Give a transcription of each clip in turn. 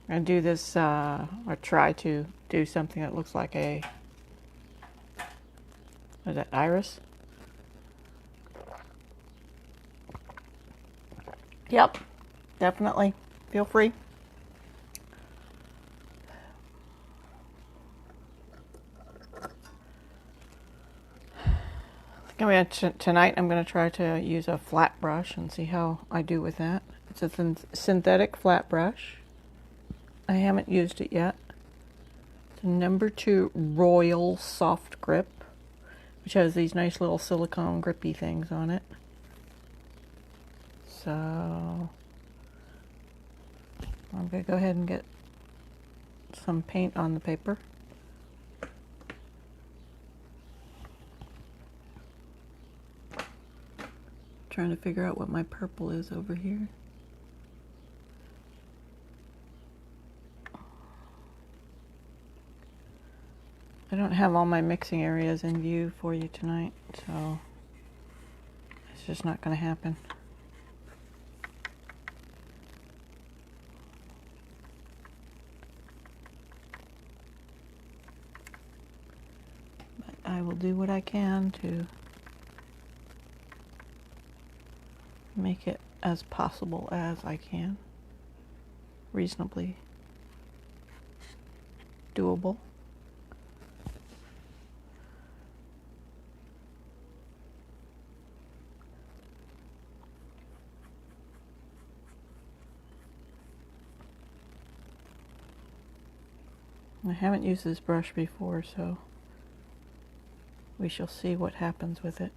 I do this, or try to do something that looks like a, what is that, iris? Yep, definitely. Feel free. Tonight I'm going to try to use a flat brush and see how I do with that. It's a synthetic flat brush. I haven't used it yet. It's a number 2 Royal Soft Grip, which has these nice little silicone grippy things on it. So I'm going to go ahead and get some paint on the paper. Trying to figure out what my purple is over here. I don't have all my mixing areas in view for you tonight, so it's just not going to happen. But I will do what I can to make it as possible as I can. Reasonably doable. I haven't used this brush before, so we shall see what happens with it.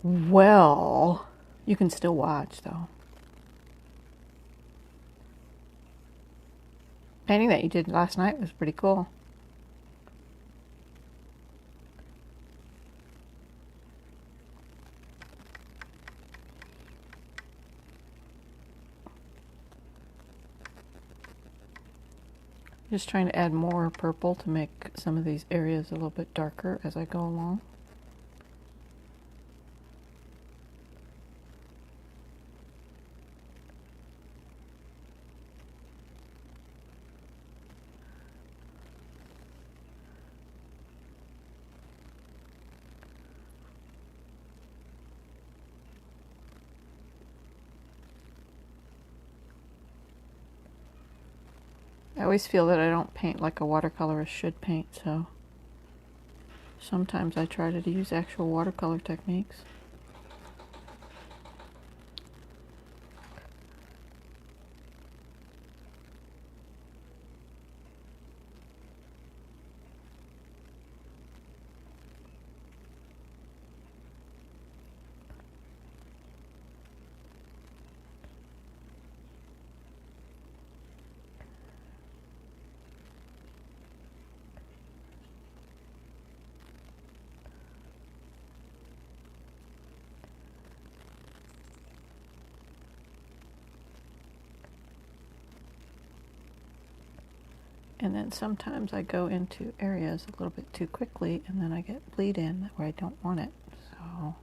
Well, you can still watch though. Painting that you did last night was pretty cool. Just trying to add more purple to make some of these areas a little bit darker as I go along. I always feel that I don't paint like a watercolorist should paint, so sometimes I try to use actual watercolor techniques. And then sometimes I go into areas a little bit too quickly and then I get bleed in where I don't want it. So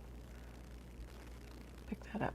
pick that up.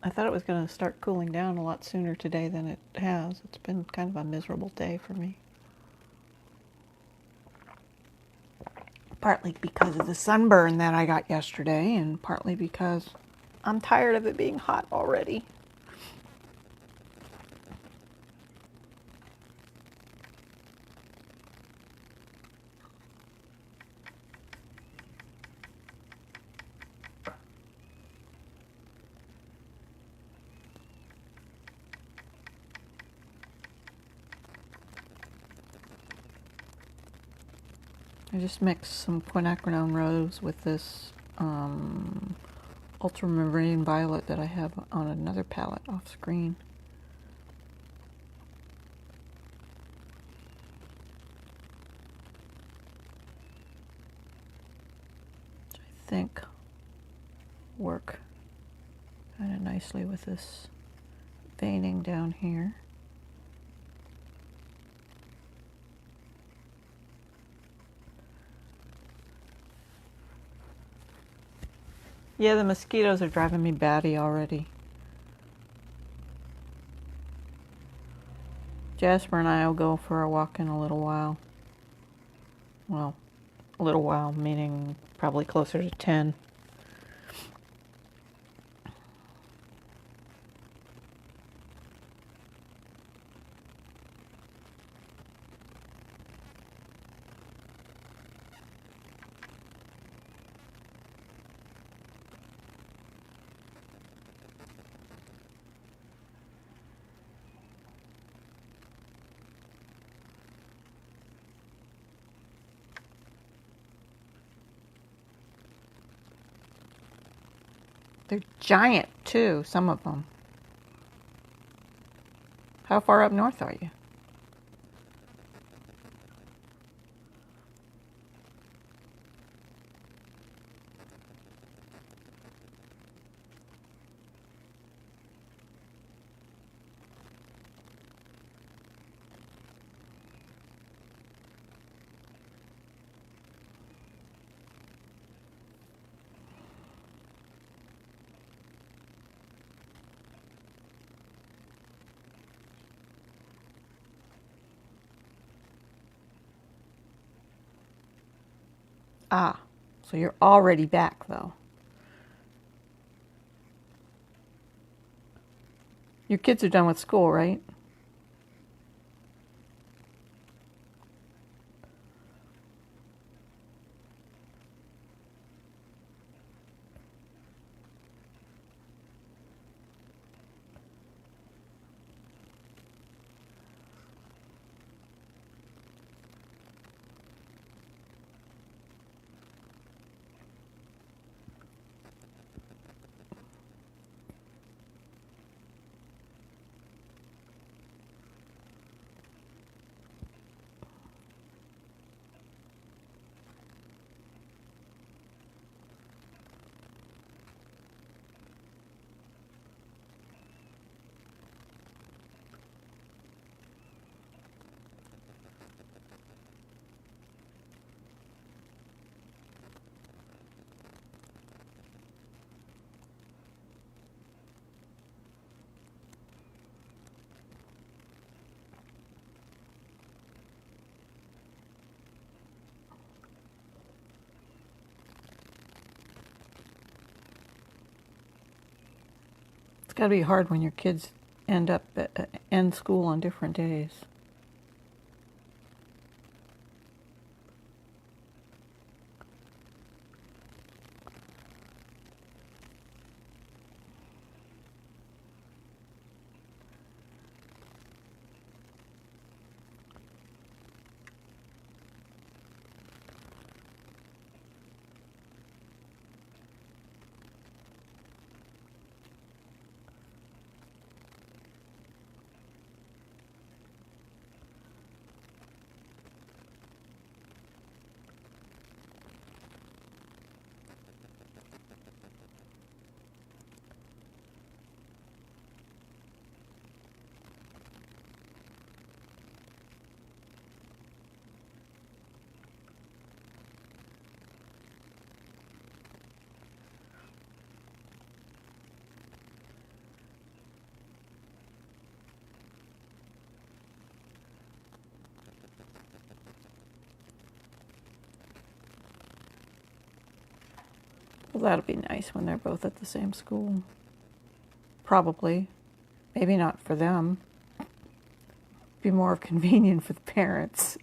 I thought it was going to start cooling down a lot sooner today than it has. It's been kind of a miserable day for me. Partly because of the sunburn that I got yesterday, and partly because I'm tired of it being hot already. I just mixed some quinacridone rose with this ultramarine violet that I have on another palette off screen. Which I think work kind of nicely with this veining down here. Yeah, the mosquitoes are driving me batty already. Jasper and I will go for a walk in a little while. Well, a little while, meaning probably closer to 10. They're giant, too, some of them. How far up north are you? Ah, so you're already back, though. Your kids are done with school, right? It's got to be hard when your kids end school on different days. Well, that'll be nice when they're both at the same school. Probably. Maybe not for them. Be more convenient for the parents.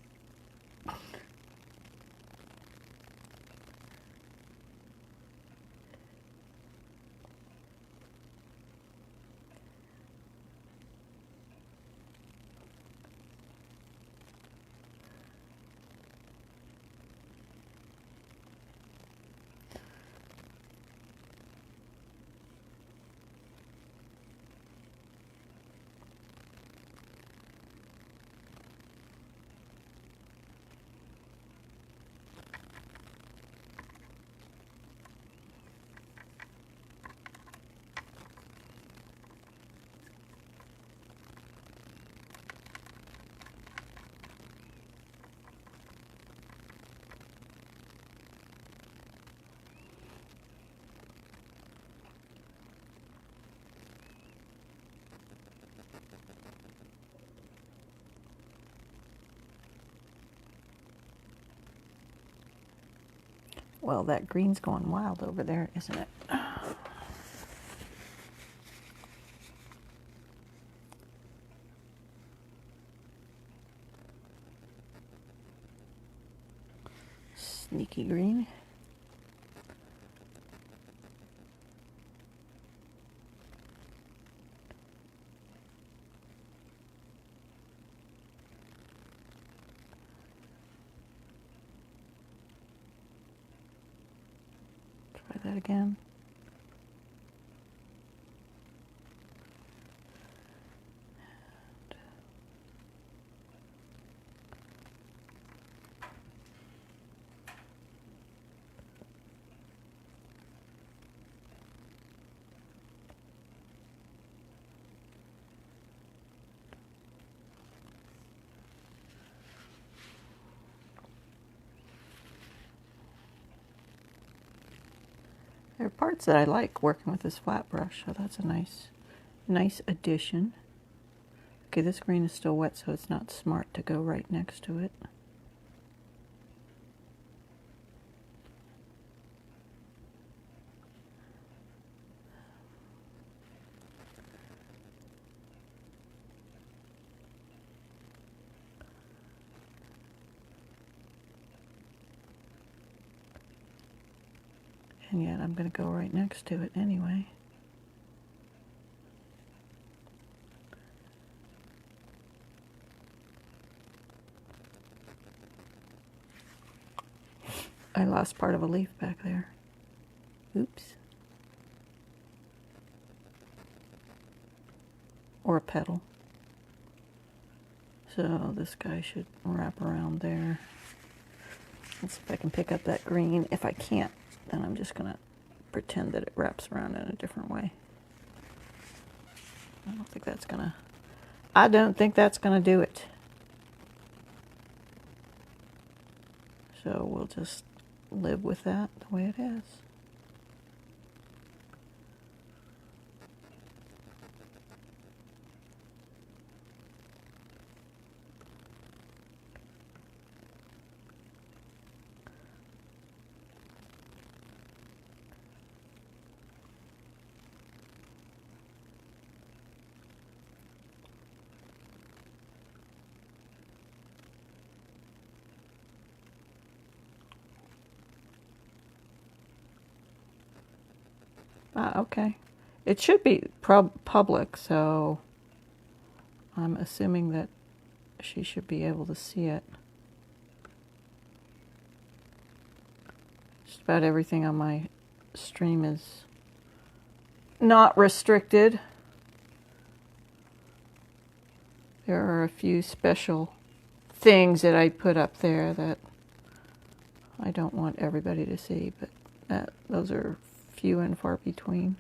Well, that green's going wild over there, isn't it? Sneaky green. Try that again. There are parts that I like working with this flat brush, so that's a nice addition. Okay, this green is still wet, so it's not smart to go right next to it. And yet I'm going to go right next to it anyway. I lost part of a leaf back there. Oops. Or a petal. So this guy should wrap around there. Let's see if I can pick up that green. If I can't, then I'm just going to pretend that it wraps around in a different way. I don't think that's going to do it. So we'll just live with that the way it is. Okay. It should be public, so I'm assuming that she should be able to see it. Just about everything on my stream is not restricted. There are a few special things that I put up there that I don't want everybody to see, but those are few and far between.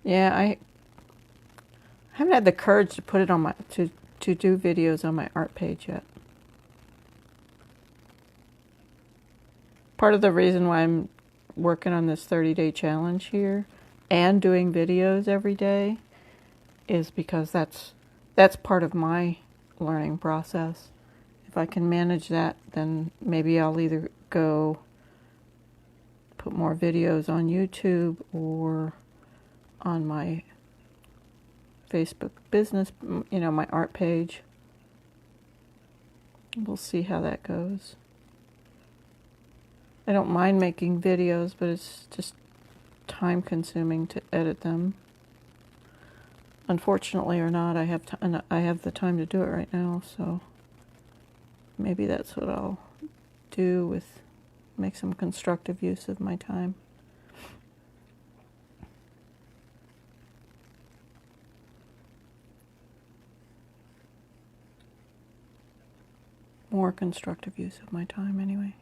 Yeah, I haven't had the courage to put it on my to do videos on my art page yet. Part of the reason why I'm working on this 30-day challenge here and doing videos every day is because that's part of my learning process. If I can manage that, then maybe I'll either go put more videos on YouTube or on my Facebook business, my art page. We'll see how that goes. I don't mind making videos, but it's just time consuming to edit them. Unfortunately or not, I have the time to do it right now, so maybe that's what I'll do, with make some constructive use of my time. More constructive use of my time, anyway.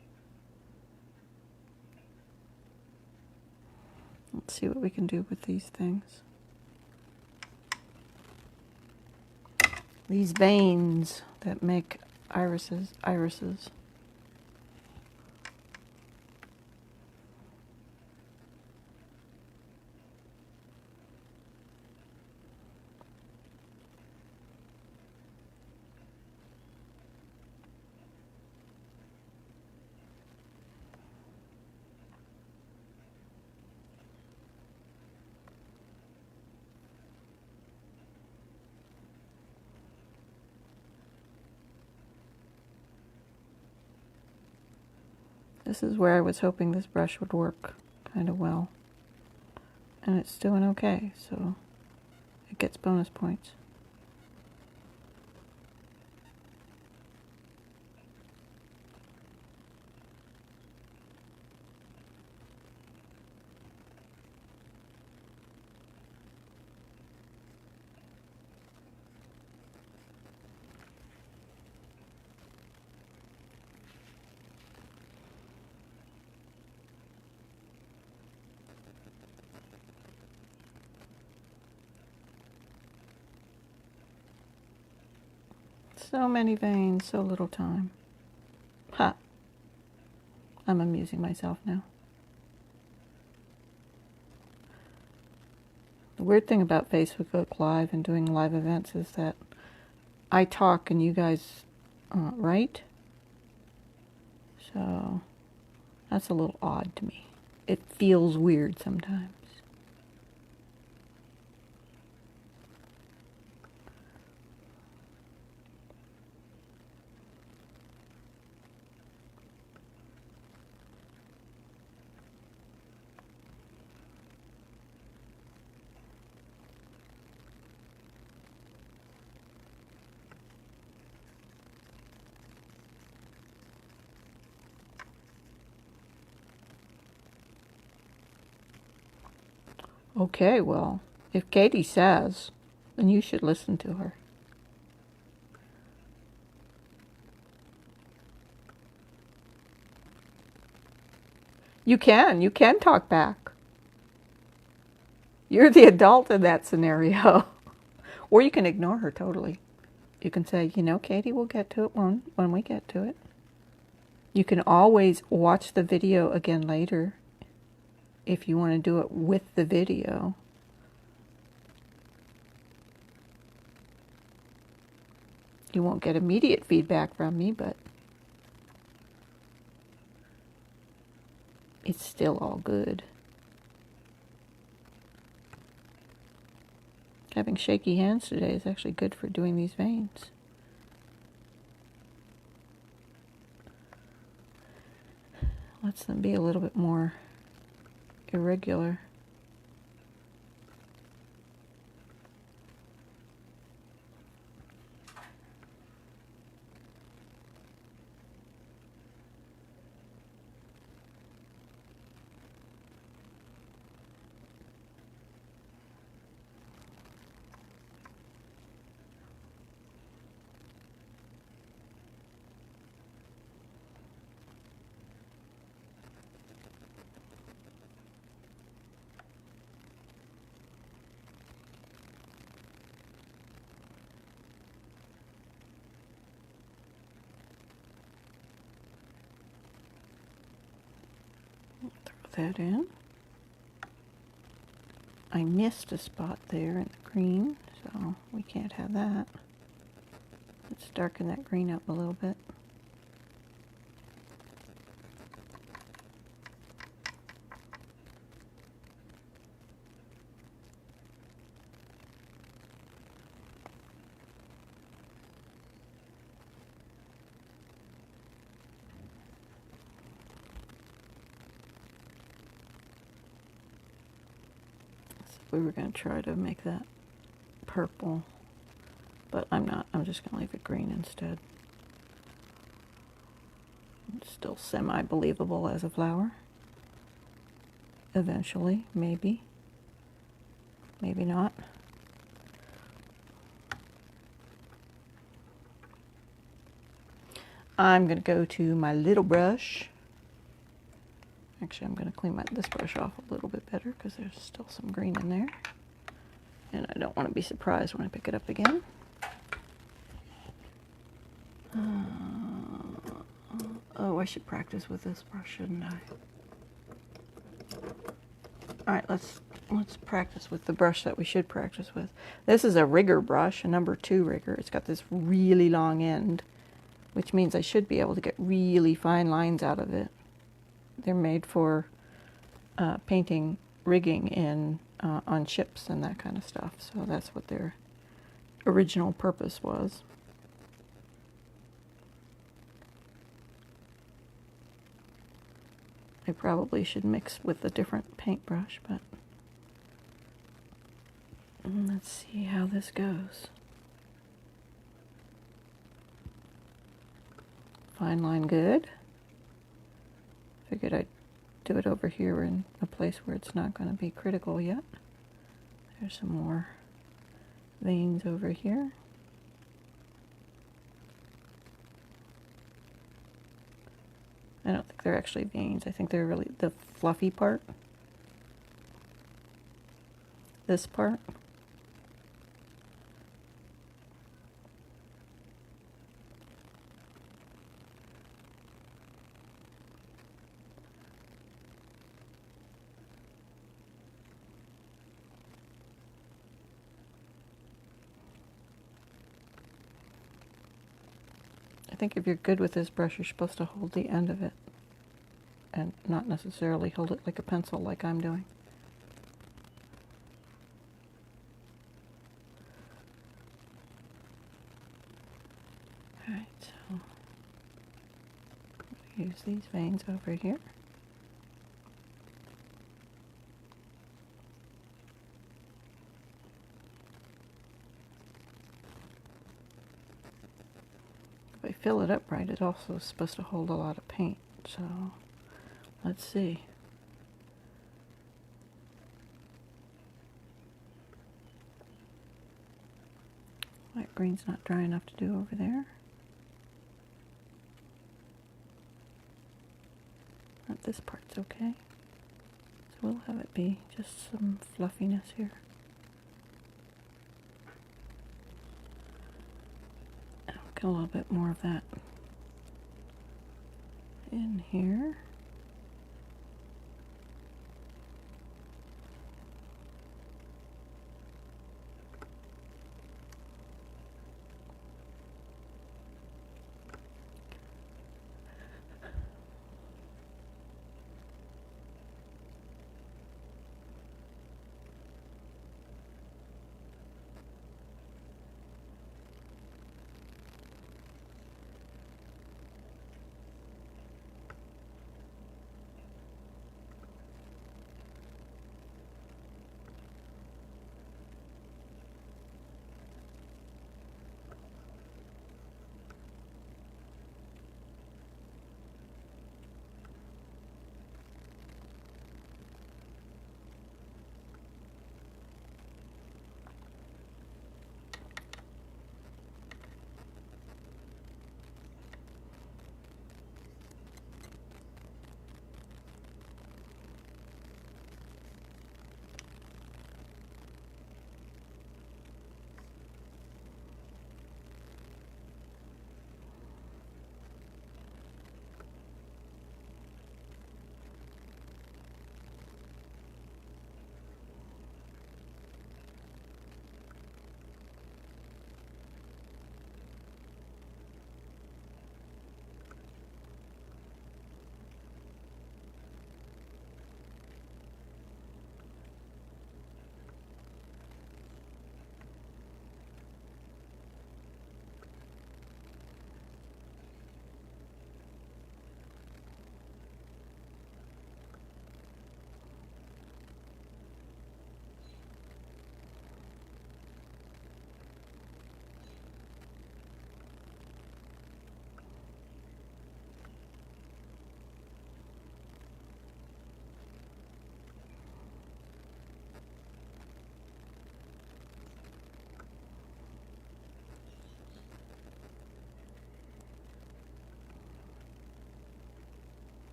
Let's see what we can do with these things. These veins that make irises. This is where I was hoping this brush would work kind of well. And it's doing okay, so it gets bonus points. So many veins, so little time. Ha! I'm amusing myself now. The weird thing about Facebook Live and doing live events is that I talk and you guys write. So that's a little odd to me. It feels weird sometimes. Okay, well, if Katie says, then you should listen to her. You can talk back. You're the adult in that scenario. Or you can ignore her totally. You can say, Katie, we'll get to it when we get to it. You can always watch the video again later if you want to do it with the video. You won't get immediate feedback from me, but it's still all good. Having shaky hands today is actually good for doing these veins. Lets them be a little bit more irregular. that in. I missed a spot there in the green, so we can't have that. Let's darken that green up a little bit. We were going to try to make that purple, but I'm not. I'm just going to leave it green instead. It's still semi-believable as a flower. Eventually, maybe. Maybe not. I'm going to go to my little brush. Actually, I'm going to clean this brush off a little bit better because there's still some green in there. And I don't want to be surprised when I pick it up again. Oh, I should practice with this brush, shouldn't I? All right, let's practice with the brush that we should practice with. This is a rigger brush, a number 2 rigger. It's got this really long end, which means I should be able to get really fine lines out of it. They're made for painting rigging in on ships and that kind of stuff. So that's what their original purpose was. I probably should mix with a different paintbrush, but let's see how this goes. Fine line good. Figured I'd do it over here in a place where it's not going to be critical yet. There's some more veins over here. I don't think they're actually veins. I think they're really the fluffy part. This part. I think if you're good with this brush, you're supposed to hold the end of it and not necessarily hold it like a pencil like I'm doing. Alright, so use these veins over here. If I fill it up right, it also is supposed to hold a lot of paint, so let's see. Light green's not dry enough to do over there. Not this part's okay. So we'll have it be just some fluffiness here. I'll get a little bit more of that in here.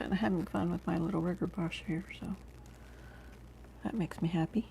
kind of having fun with my little rigger brush here, so that makes me happy.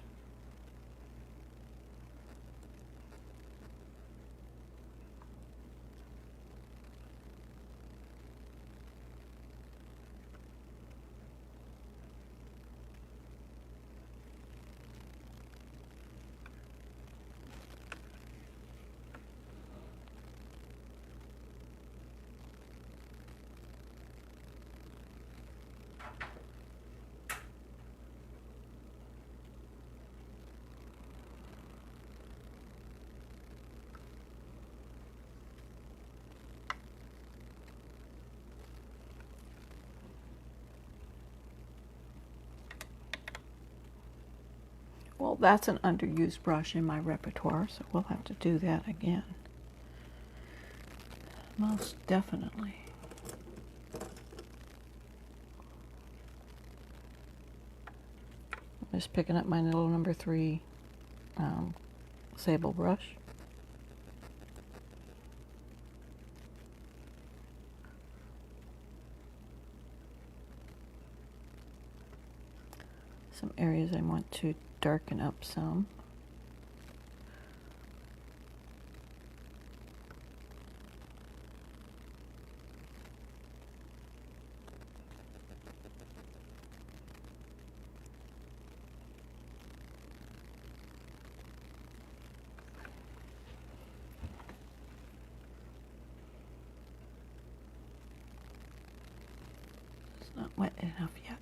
Well, that's an underused brush in my repertoire, so we'll have to do that again. Most definitely. I'm just picking up my little number 3 sable brush. Some areas I want to darken up some. It's not wet enough yet.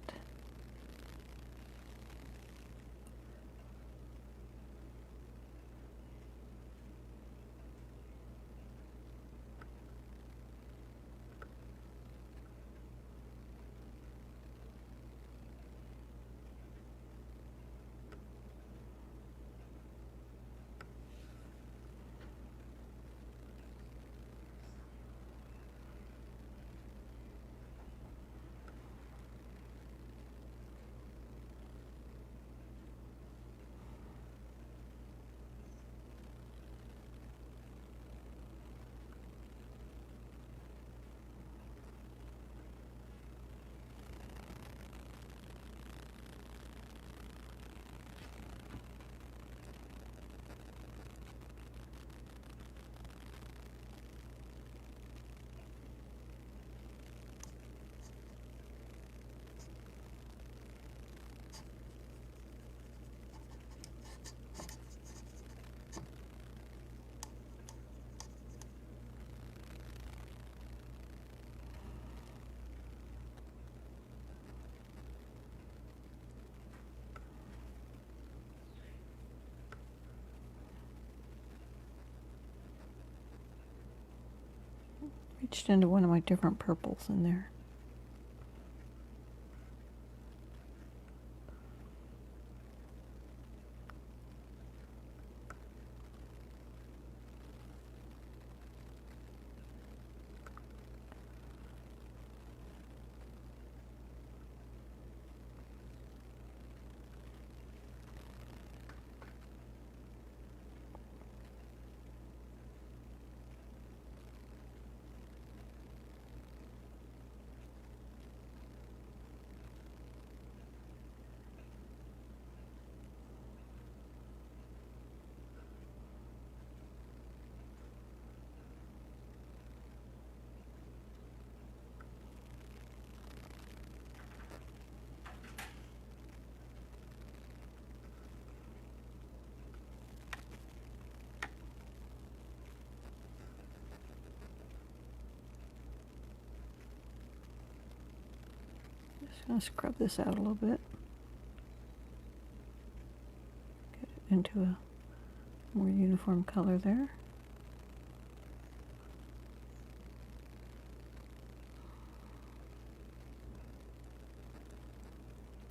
Reached into one of my different purples in there. Just going to scrub this out a little bit. Get it into a more uniform color there.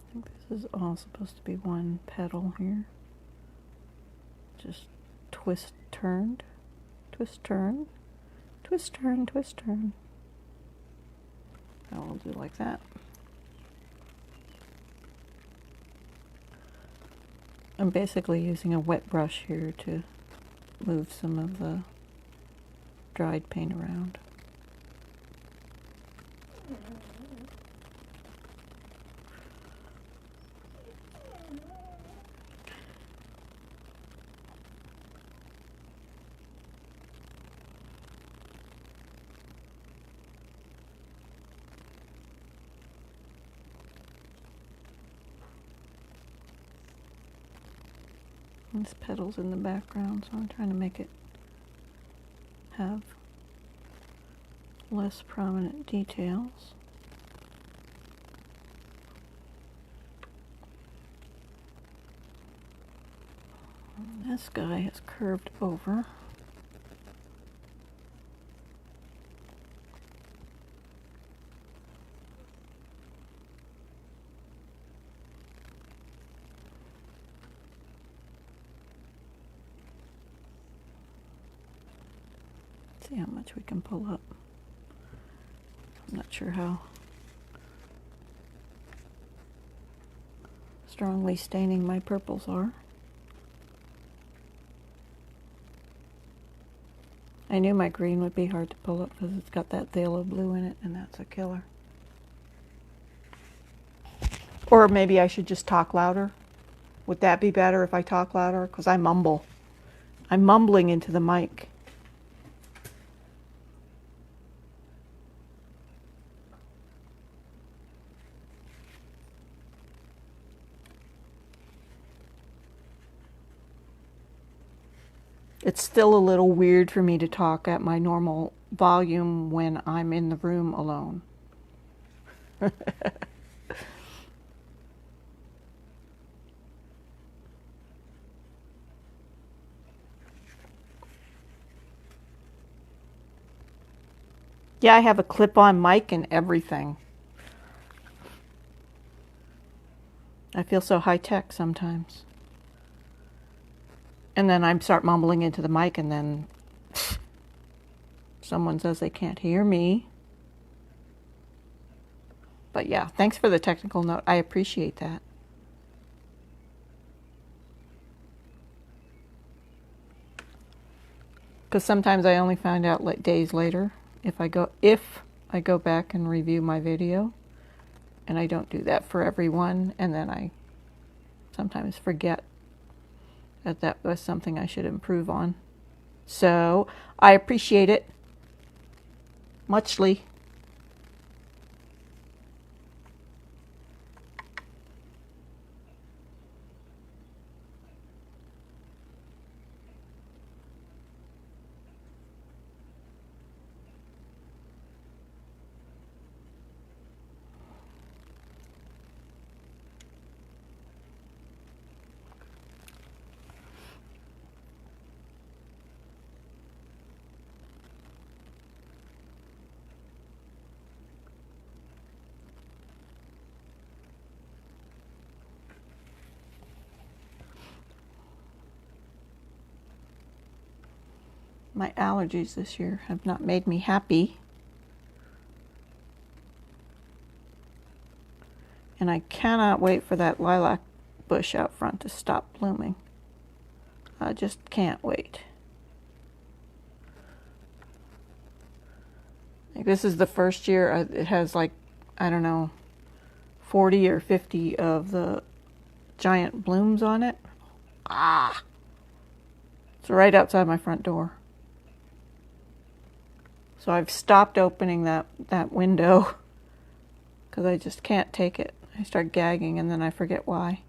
I think this is all supposed to be one petal here. Just twist, turned, twist, turn, twist, turn, twist, turn. And we'll do like that. I'm basically using a wet brush here to move some of the dried paint around. This petal's in the background, so I'm trying to make it have less prominent details. This guy is curved over. See how much we can pull up. I'm not sure how strongly staining my purples are. I knew my green would be hard to pull up because it's got that phthalo blue in it, and that's a killer. Or maybe I should just talk louder. Would that be better if I talk louder? Because I mumble. I'm mumbling into the mic. It's still a little weird for me to talk at my normal volume when I'm in the room alone. Yeah, I have a clip-on mic and everything. I feel so high-tech sometimes. And then I start mumbling into the mic, and then someone says they can't hear me. But yeah, thanks for the technical note. I appreciate that. Because sometimes I only find out like days later if I go back and review my video, and I don't do that for everyone, and then I sometimes forget that was something I should improve on. So I appreciate it muchly. My allergies this year have not made me happy. And I cannot wait for that lilac bush out front to stop blooming. I just can't wait. Like, this is the first year it has, like, I don't know, 40 or 50 of the giant blooms on it. Ah! It's right outside my front door. So I've stopped opening that window because I just can't take it. I start gagging and then I forget why.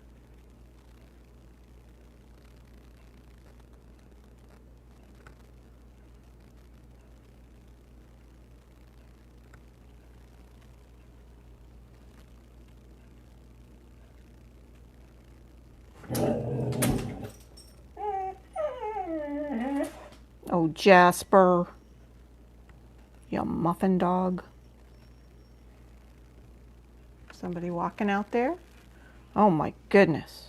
Oh, Jasper. You muffin dog. Somebody walking out there? Oh my goodness.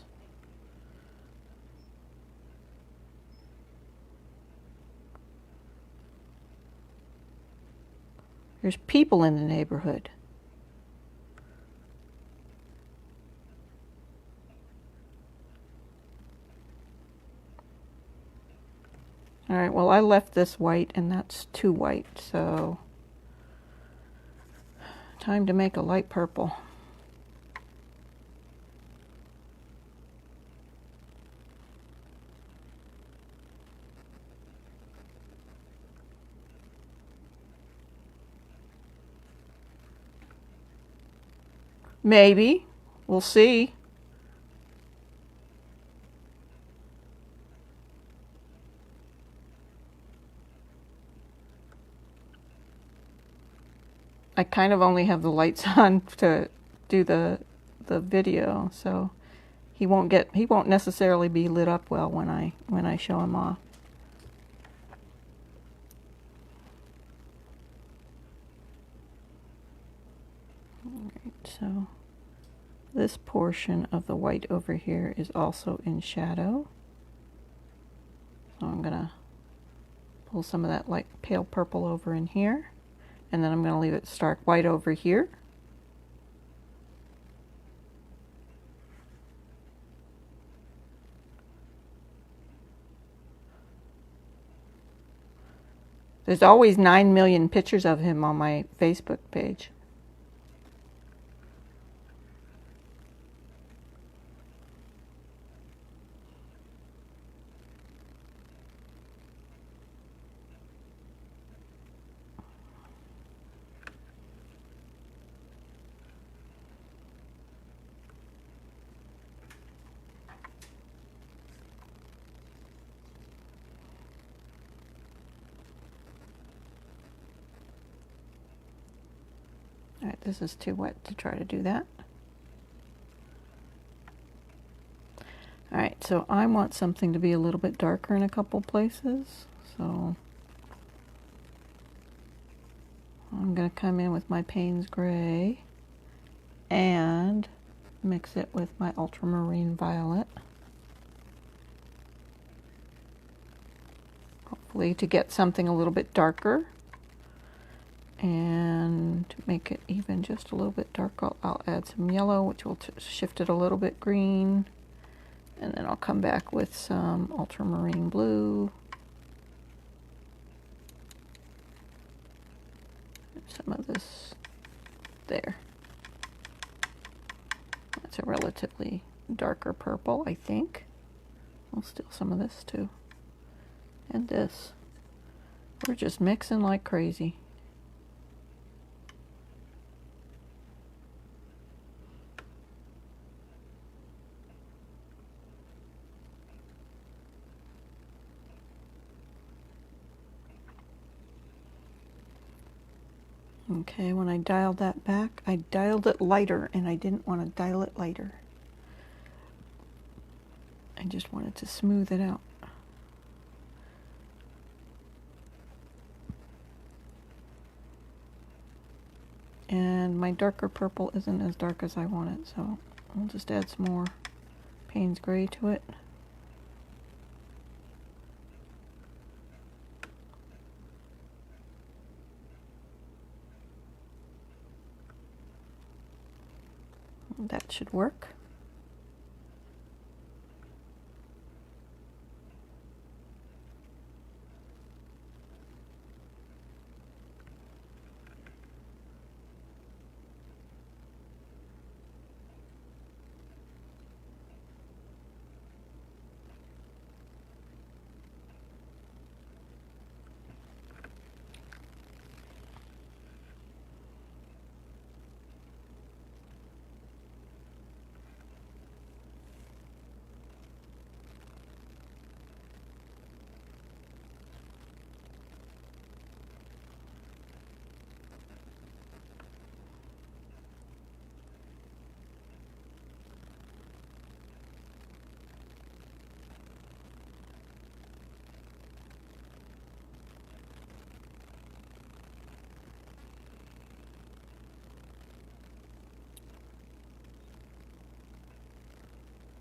There's people in the neighborhood. All right, well, I left this white and that's too white, so time to make a light purple. Maybe. We'll see. I kind of only have the lights on to do the video, so he won't necessarily be lit up well when I show him off. Alright, so this portion of the white over here is also in shadow. So I'm gonna pull some of that light pale purple over in here, and then I'm gonna leave it stark white over here. There's always 9 million pictures of him on my Facebook page. Alright, this is too wet to try to do that. Alright, so I want something to be a little bit darker in a couple places. So I'm going to come in with my Payne's Gray and mix it with my ultramarine violet. Hopefully to get something a little bit darker. And to make it even just a little bit darker, I'll add some yellow, which will shift it a little bit green. And then I'll come back with some ultramarine blue. Some of this there. That's a relatively darker purple, I think. I'll steal some of this too. And this. We're just mixing like crazy. Okay, when I dialed that back, I dialed it lighter, and I didn't want to dial it lighter. I just wanted to smooth it out. And my darker purple isn't as dark as I want it, so I'll just add some more Payne's Gray to it. That should work.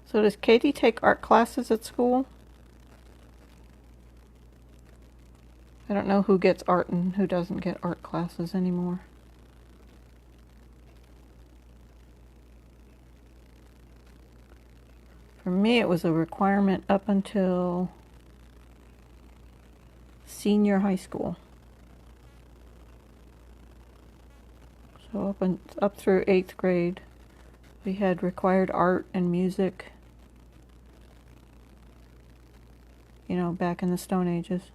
So does Katie take art classes at school? I don't know who gets art and who doesn't get art classes anymore. For me, it was a requirement up until senior high school. So up through 8th grade, we had required art and music. You know, back in the Stone Ages.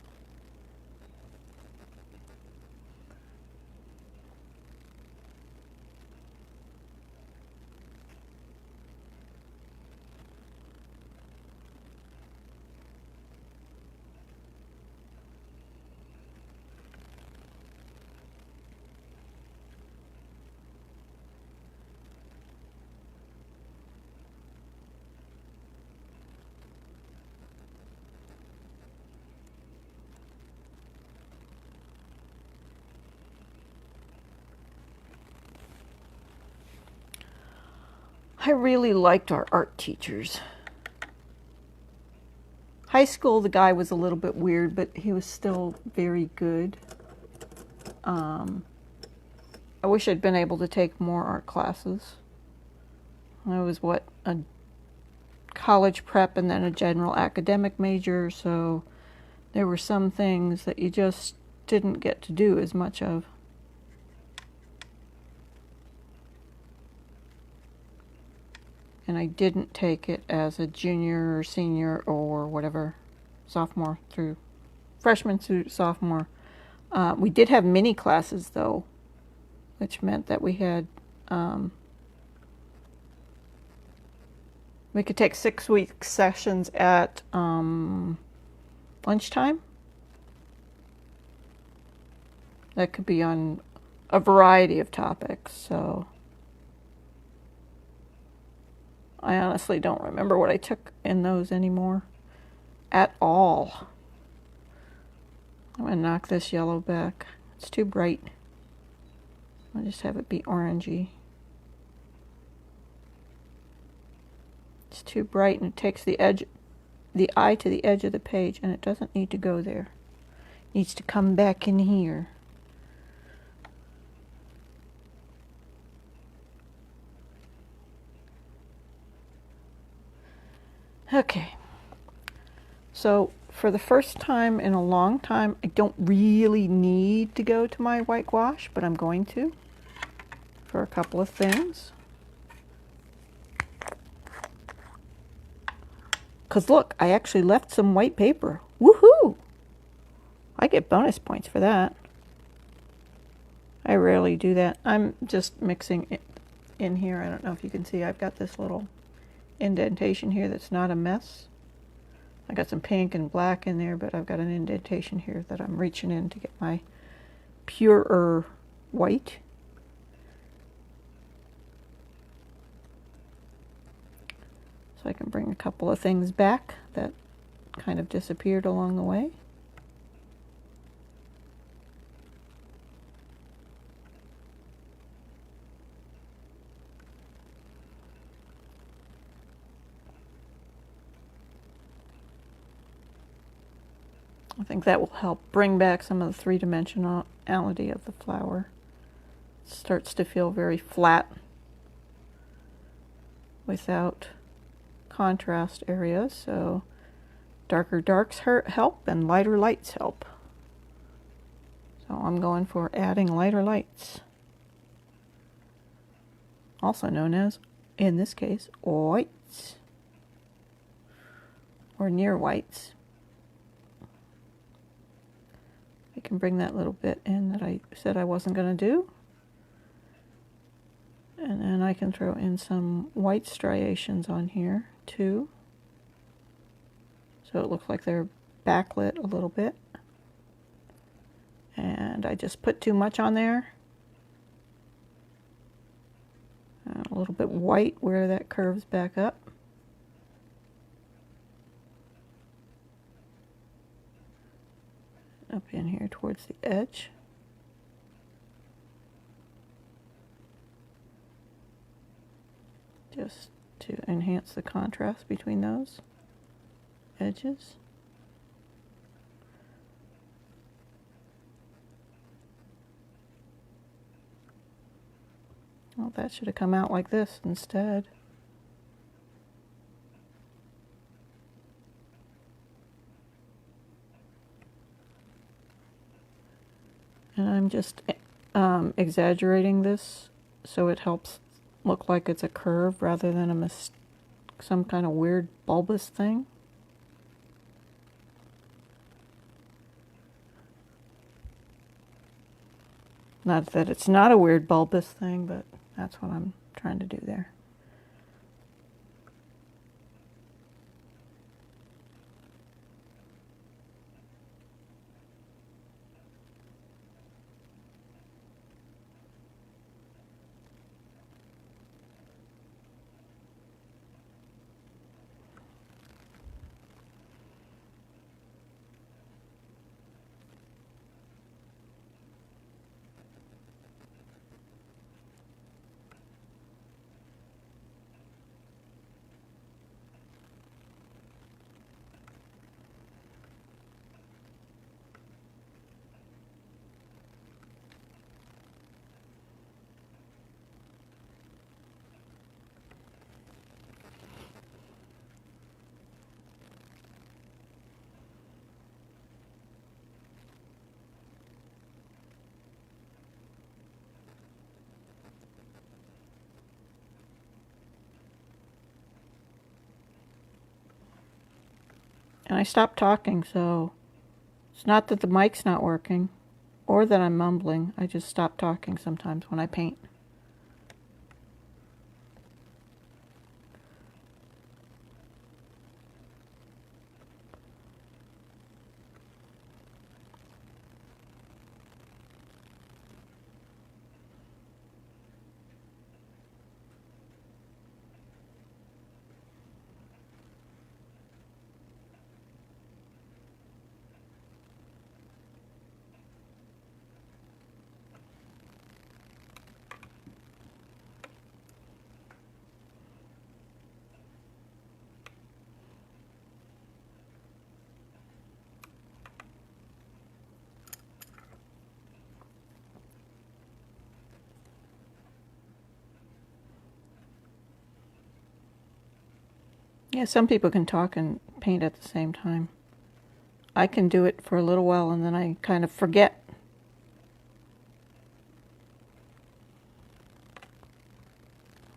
I really liked our art teachers. High school, the guy was a little bit weird, but he was still very good. I wish I'd been able to take more art classes. I was, a college prep and then a general academic major, so there were some things that you just didn't get to do as much of. And I didn't take it as a junior or senior or whatever, sophomore through freshman through sophomore. We did have mini classes though, which meant that we had we could take 6-week sessions at lunchtime. That could be on a variety of topics, so I honestly don't remember what I took in those anymore at all. I'm going to knock this yellow back. It's too bright. I'll just have it be orangey. It's too bright and it takes the eye to the edge of the page, and it doesn't need to go there. It needs to come back in here. Okay, so for the first time in a long time, I don't really need to go to my white gouache, but I'm going to for a couple of things. Because look, I actually left some white paper. Woohoo! I get bonus points for that. I rarely do that. I'm just mixing it in here. I don't know if you can see, I've got this little indentation here that's not a mess. I got some pink and black in there, but I've got an indentation here that I'm reaching in to get my purer white. So I can bring a couple of things back that kind of disappeared along the way. I think that will help bring back some of the three-dimensionality of the flower. It starts to feel very flat without contrast areas, so darker darks help and lighter lights help. So I'm going for adding lighter lights, also known as, in this case, whites or near whites. I can bring that little bit in that I said I wasn't going to do. And then I can throw in some white striations on here too. So it looks like they're backlit a little bit. And I just put too much on there. A little bit white where that curves back up. Up in here towards the edge. Just to enhance the contrast between those edges. Well, that should have come out like this instead. And I'm just exaggerating this so it helps look like it's a curve rather than some kind of weird bulbous thing. Not that it's not a weird bulbous thing, but that's what I'm trying to do there. And I stopped talking, so it's not that the mic's not working or that I'm mumbling. I just stop talking sometimes when I paint. Yeah, some people can talk and paint at the same time. I can do it for a little while and then I kind of forget.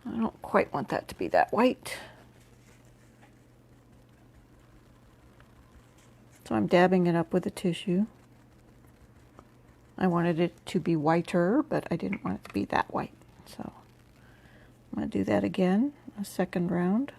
I don't quite want that to be that white. So I'm dabbing it up with a tissue. I wanted it to be whiter, but I didn't want it to be that white. So I'm going to do that again, a second round.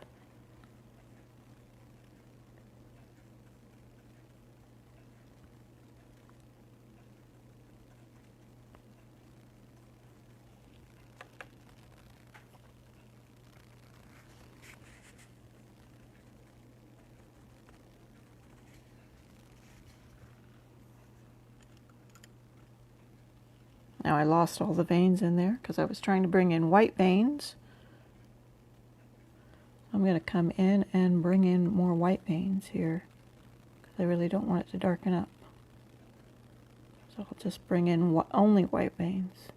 Now I lost all the veins in there because I was trying to bring in white veins. I'm going to come in and bring in more white veins here because I really don't want it to darken up. So I'll just bring in only white veins.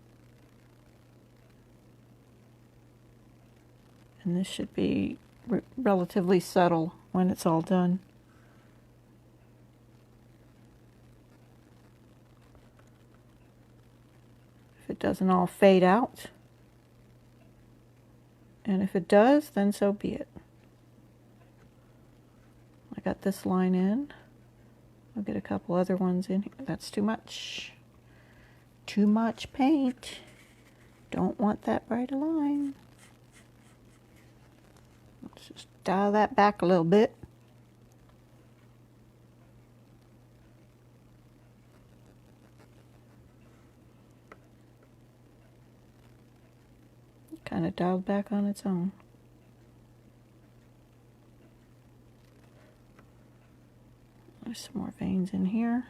And this should be relatively subtle when it's all done. If it doesn't all fade out, and if it does, then so be it. I got this line in. I'll get a couple other ones in here. That's too much. Too much paint. Don't want that bright a line. Let's just dial that back a little bit. Kind of dialed back on its own. There's some more veins in here.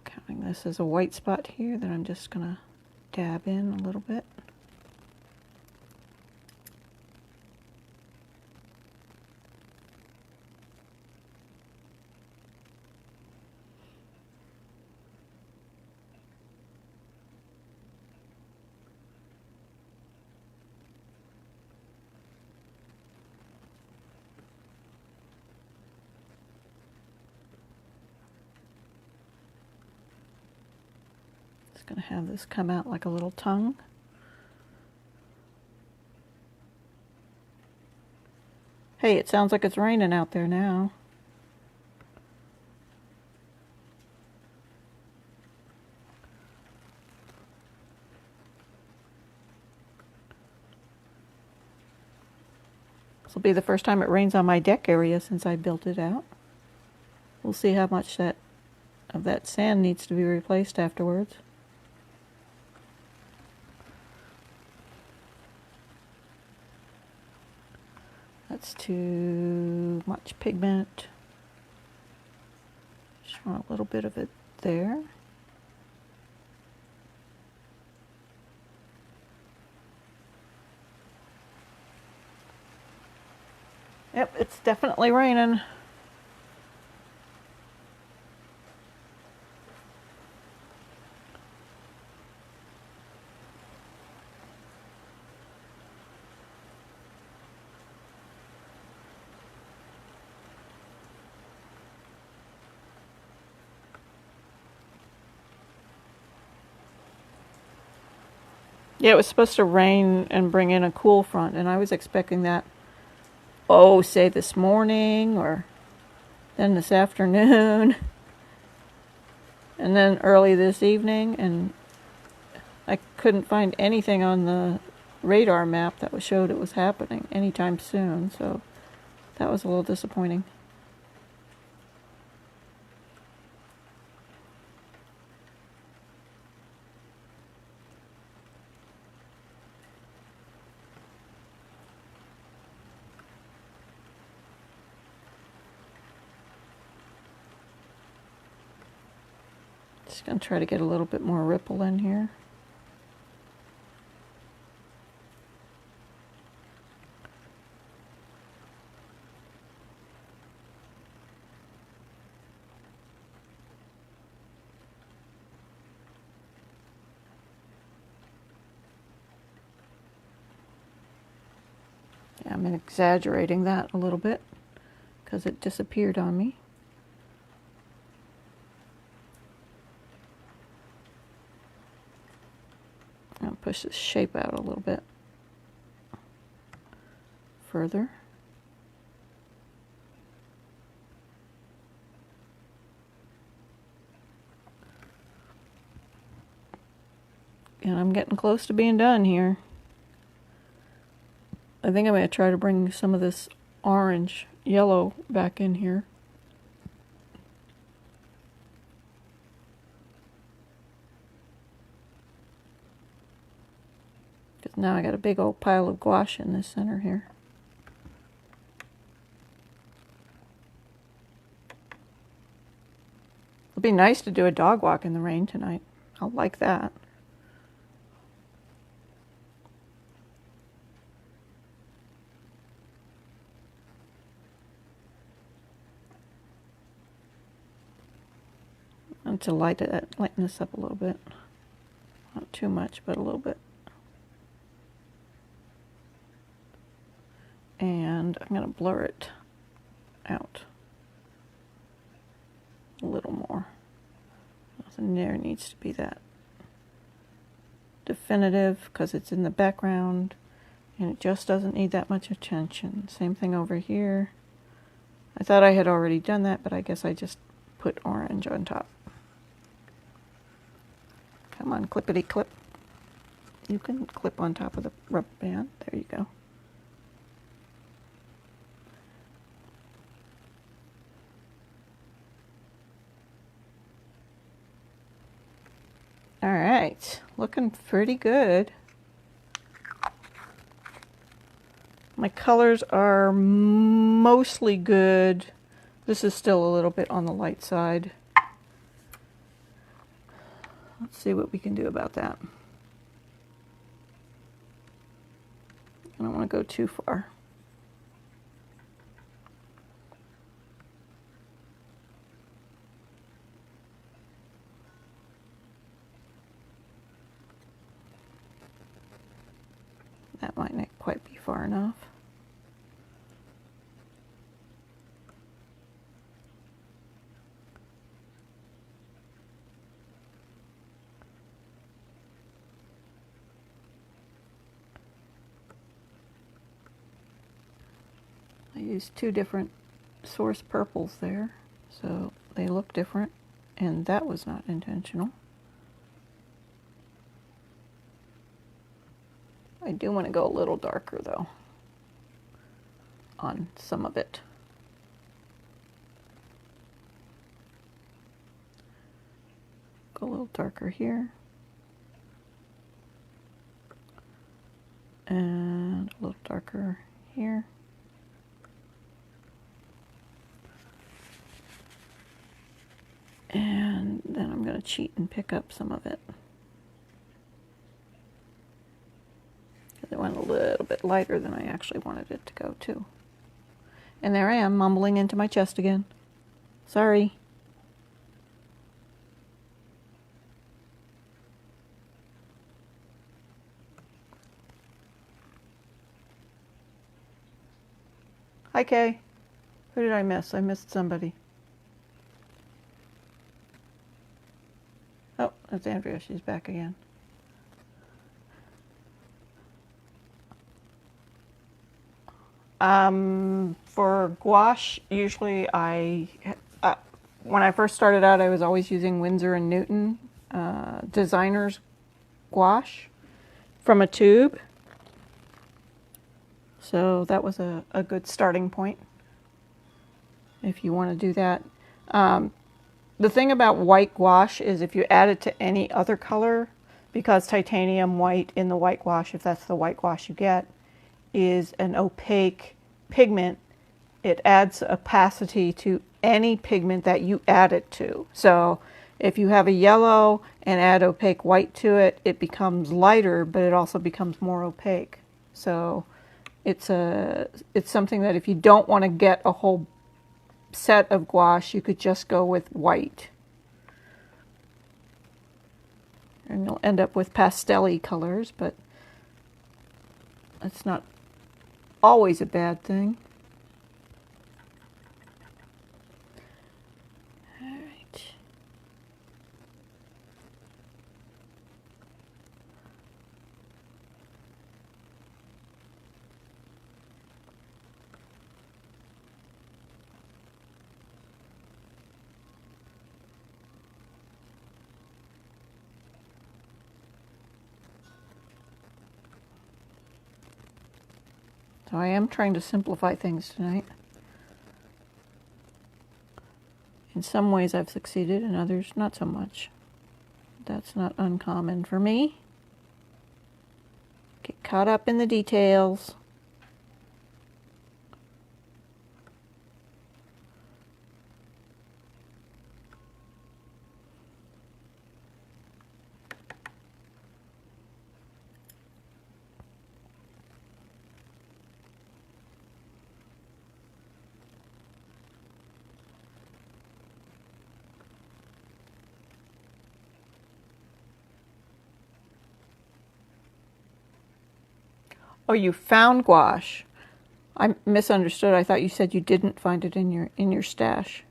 Counting this as a white spot here that I'm just going to dab in a little bit. Going to have this come out like a little tongue. Hey, it sounds like it's raining out there now. This will be the first time it rains on my deck area since I built it out. We'll see how much of that sand needs to be replaced afterwards. That's too much pigment. Just want a little bit of it there. Yep, it's definitely raining. Yeah, it was supposed to rain and bring in a cool front, and I was expecting that, oh, say this morning or then this afternoon and then early this evening, and I couldn't find anything on the radar map that showed it was happening anytime soon, so that was a little disappointing. Just going to try to get a little bit more ripple in here. Yeah, I'm exaggerating that a little bit because it disappeared on me. I'll push this shape out a little bit further. And I'm getting close to being done here. I think I'm going to try to bring some of this orange, yellow back in here. Because now I got a big old pile of gouache in the center here. It'll be nice to do a dog walk in the rain tonight. I'll like that. And to lighten this up a little bit. Not too much, but a little bit. And I'm going to blur it out a little more. Nothing there needs to be that definitive because it's in the background and it just doesn't need that much attention. Same thing over here. I thought I had already done that, but I guess I just put orange on top. Come on, clippity clip. You can clip on top of the rubber band. There you go. All right, looking pretty good. My colors are mostly good. This is still a little bit on the light side. Let's see what we can do about that. I don't want to go too far. That might not quite be far enough. I used two different source purples there, so they look different, and that was not intentional. I do want to go a little darker though on some of it. Go a little darker here. And a little darker here. And then I'm going to cheat and pick up some of it. It went a little bit lighter than I actually wanted it to go to. And there I am, mumbling into my chest again. Sorry. Hi, Kay. Who did I miss? I missed somebody. Oh, that's Andrea. She's back again. For gouache, usually when I first started out, I was always using Winsor & Newton designer's gouache from a tube. So that was a good starting point if you want to do that. The thing about white gouache is if you add it to any other color, because titanium white in the white gouache, if that's the white gouache you get, is an opaque pigment, it adds opacity to any pigment that you add it to. So if you have a yellow and add opaque white to it, it becomes lighter, but it also becomes more opaque. So it's something that if you don't want to get a whole set of gouache, you could just go with white. And you'll end up with pastel-y colors, but that's not always a bad thing. All right. So I am trying to simplify things tonight. In some ways I've succeeded, in others not so much. That's not uncommon for me. Get caught up in the details. Oh, you found gouache. I misunderstood. I thought you said you didn't find it in your stash.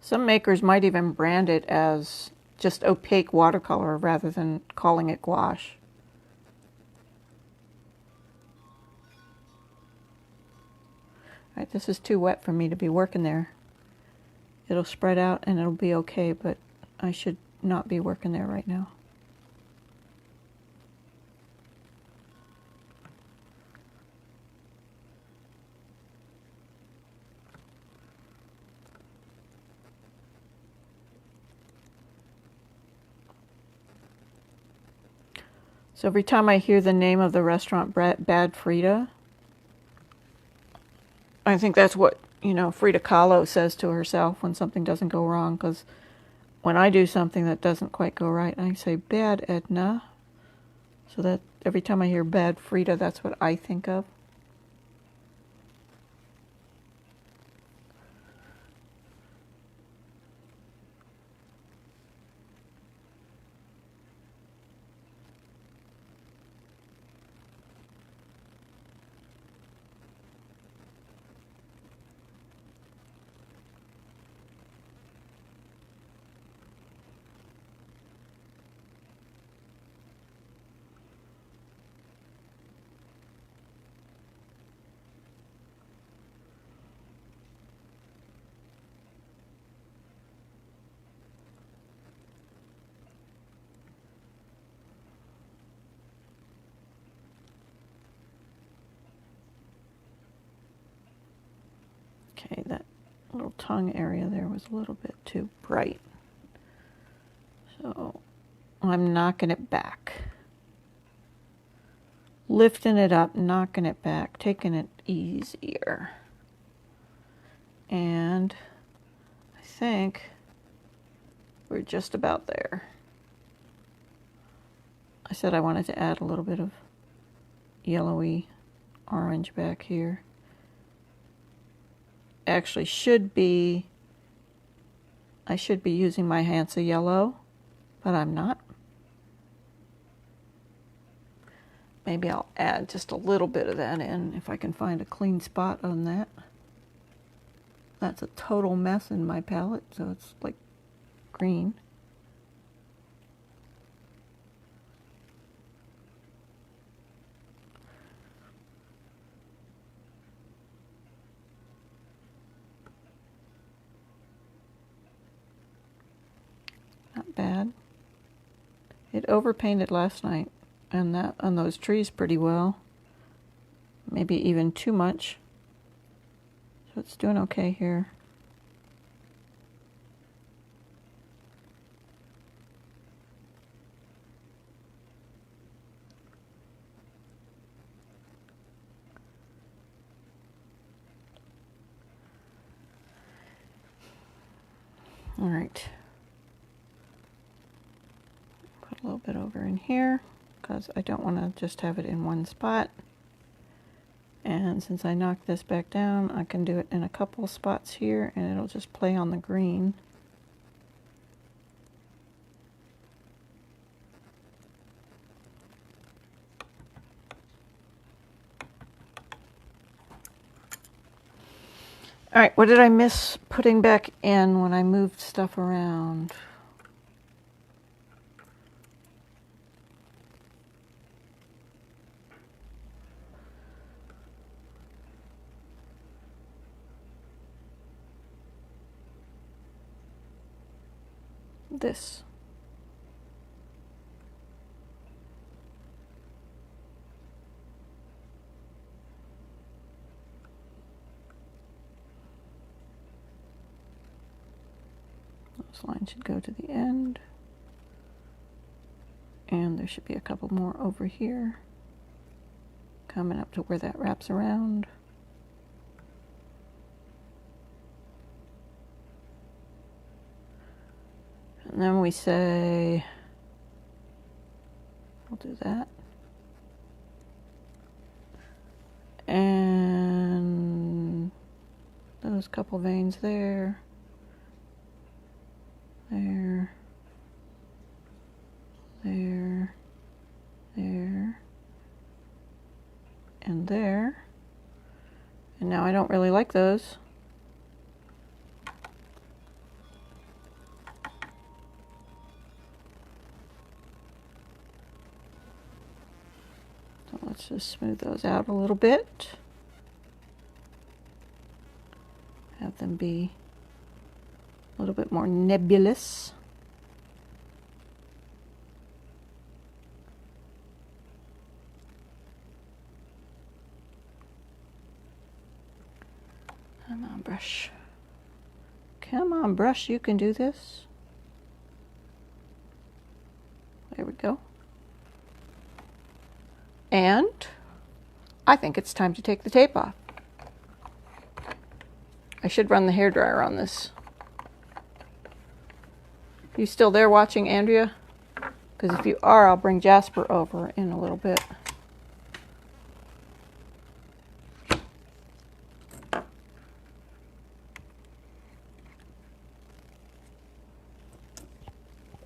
Some makers might even brand it as just opaque watercolor rather than calling it gouache. All right, this is too wet for me to be working there. It'll spread out and it'll be okay, but I should not be working there right now. So every time I hear the name of the restaurant, Bad Frida, I think that's what, Frida Kahlo says to herself when something doesn't go wrong, because when I do something that doesn't quite go right, I say, Bad Edna. So that every time I hear Bad Frida, that's what I think of. Okay, that little tongue area there was a little bit too bright. So I'm knocking it back. Lifting it up, knocking it back, taking it easier. And I think we're just about there. I said I wanted to add a little bit of yellowy orange back here. Actually I should be using my Hansa yellow, but I'm not. Maybe I'll add just a little bit of that in if I can find a clean spot on that. That's a total mess in my palette, so it's like green. It overpainted last night and that on those trees pretty well. Maybe even too much. So it's doing okay here. All right. Put a little bit over in here because I don't want to just have it in one spot. And since I knocked this back down, I can do it in a couple spots here and it'll just play on the green. All right, what did I miss putting back in when I moved stuff around? This. This line should go to the end. And there should be a couple more over here, coming up to where that wraps around. And then we say, we'll do that. And those couple veins there, there, there, there, and there. And now I don't really like those. So let's just smooth those out a little bit. Have them be a little bit more nebulous. Come on, brush. Come on, brush, you can do this. There we go. And I think it's time to take the tape off. I should run the hairdryer on this. You still there watching, Andrea? Because if you are, I'll bring Jasper over in a little bit.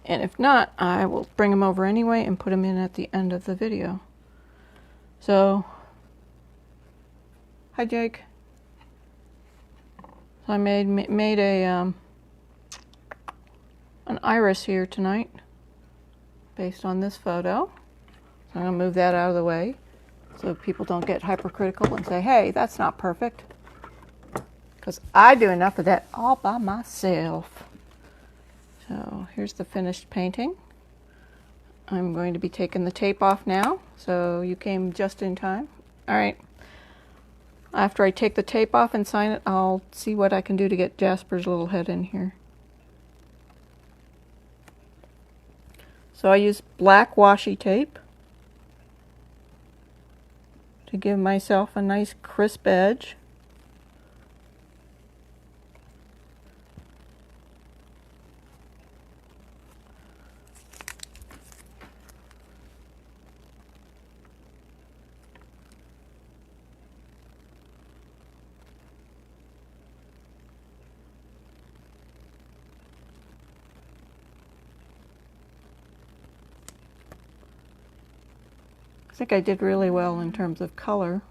And if not, I will bring him over anyway and put him in at the end of the video. So, hi Jake. So I made a an iris here tonight based on this photo. So I'm going to move that out of the way so people don't get hypercritical and say, hey, that's not perfect. Because I do enough of that all by myself. So here's the finished painting. I'm going to be taking the tape off now, so you came just in time. All right. After I take the tape off and sign it, I'll see what I can do to get Jasper's little head in here. So I use black washi tape to give myself a nice crisp edge. I think I did really well in terms of color.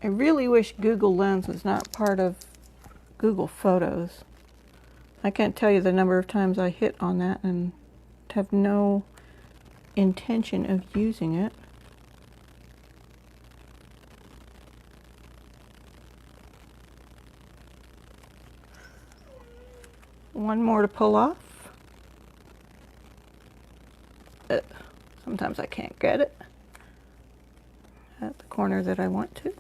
I really wish Google Lens was not part of Google Photos. I can't tell you the number of times I hit on that and have no intention of using it. one more to pull off. Sometimes I can't get it at the corner that I want to.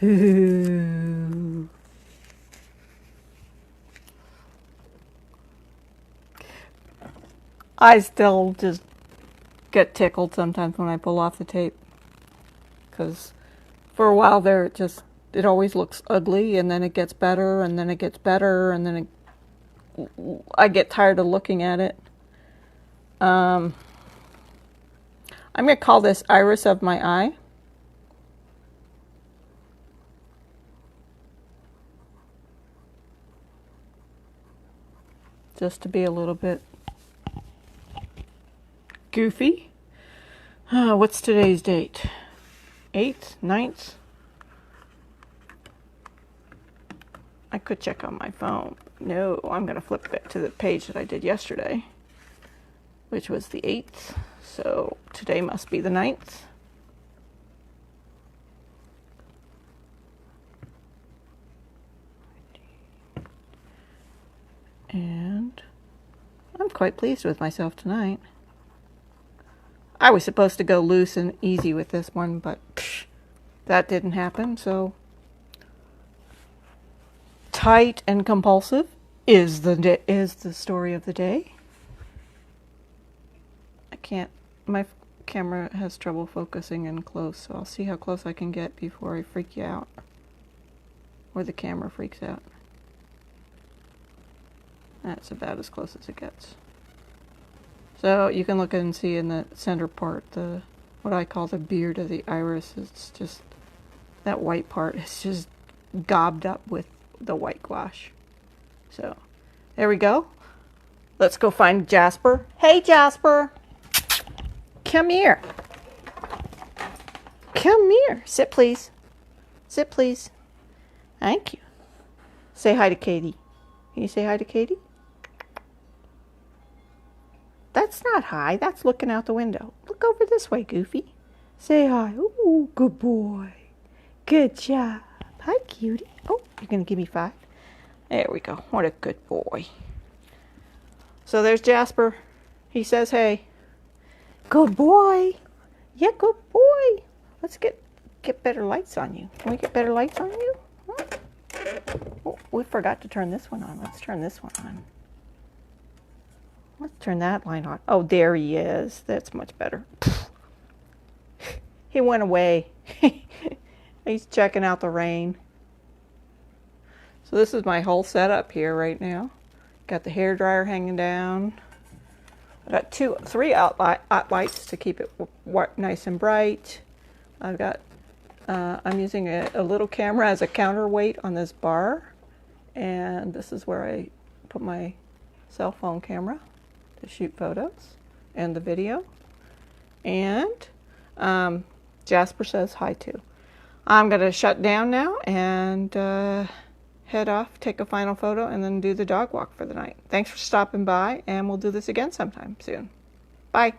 Ooh. I still just get tickled sometimes when I pull off the tape, because for a while there it always looks ugly, and then it gets better, and then it gets better, and then I get tired of looking at it. I'm going to call this Iris of My Eye. Just to be a little bit goofy. What's today's date? 8th? 9th? I could check on my phone. No, I'm going to flip it to the page that I did yesterday, which was the 8th. So today must be the 9th. And I'm quite pleased with myself tonight. I was supposed to go loose and easy with this one, but that didn't happen, so tight and compulsive is the story of the day. My camera has trouble focusing in close, so I'll see how close I can get before I freak you out, or the camera freaks out. That's about as close as it gets. So you can look at and see in the center part, what I call the beard of the iris. It's just that white part is just gobbed up with the white gouache. So there we go. Let's go find Jasper. Hey, Jasper. Come here. Come here. Sit, please. Sit, please. Thank you. Say hi to Katie. Can you say hi to Katie? That's not hi. That's looking out the window. Look over this way, Goofy. Say hi. Ooh, good boy. Good job. Hi, cutie. Oh, you're going to give me 5? There we go. What a good boy. So there's Jasper. He says hey. Good boy. Yeah, good boy. Let's get better lights on you. Can we get better lights on you? Huh? Oh, we forgot to turn this one on. Let's turn this one on. Let's turn that light on. Oh, there he is. That's much better. He went away. He's checking out the rain. So this is my whole setup here right now. Got the hair dryer hanging down. I got 3 lights to keep it nice and bright. I've got, I'm using a little camera as a counterweight on this bar. And this is where I put my cell phone camera to shoot photos and the video. And Jasper says hi too. I'm going to shut down now and head off, take a final photo, and then do the dog walk for the night. Thanks for stopping by, and we'll do this again sometime soon. Bye.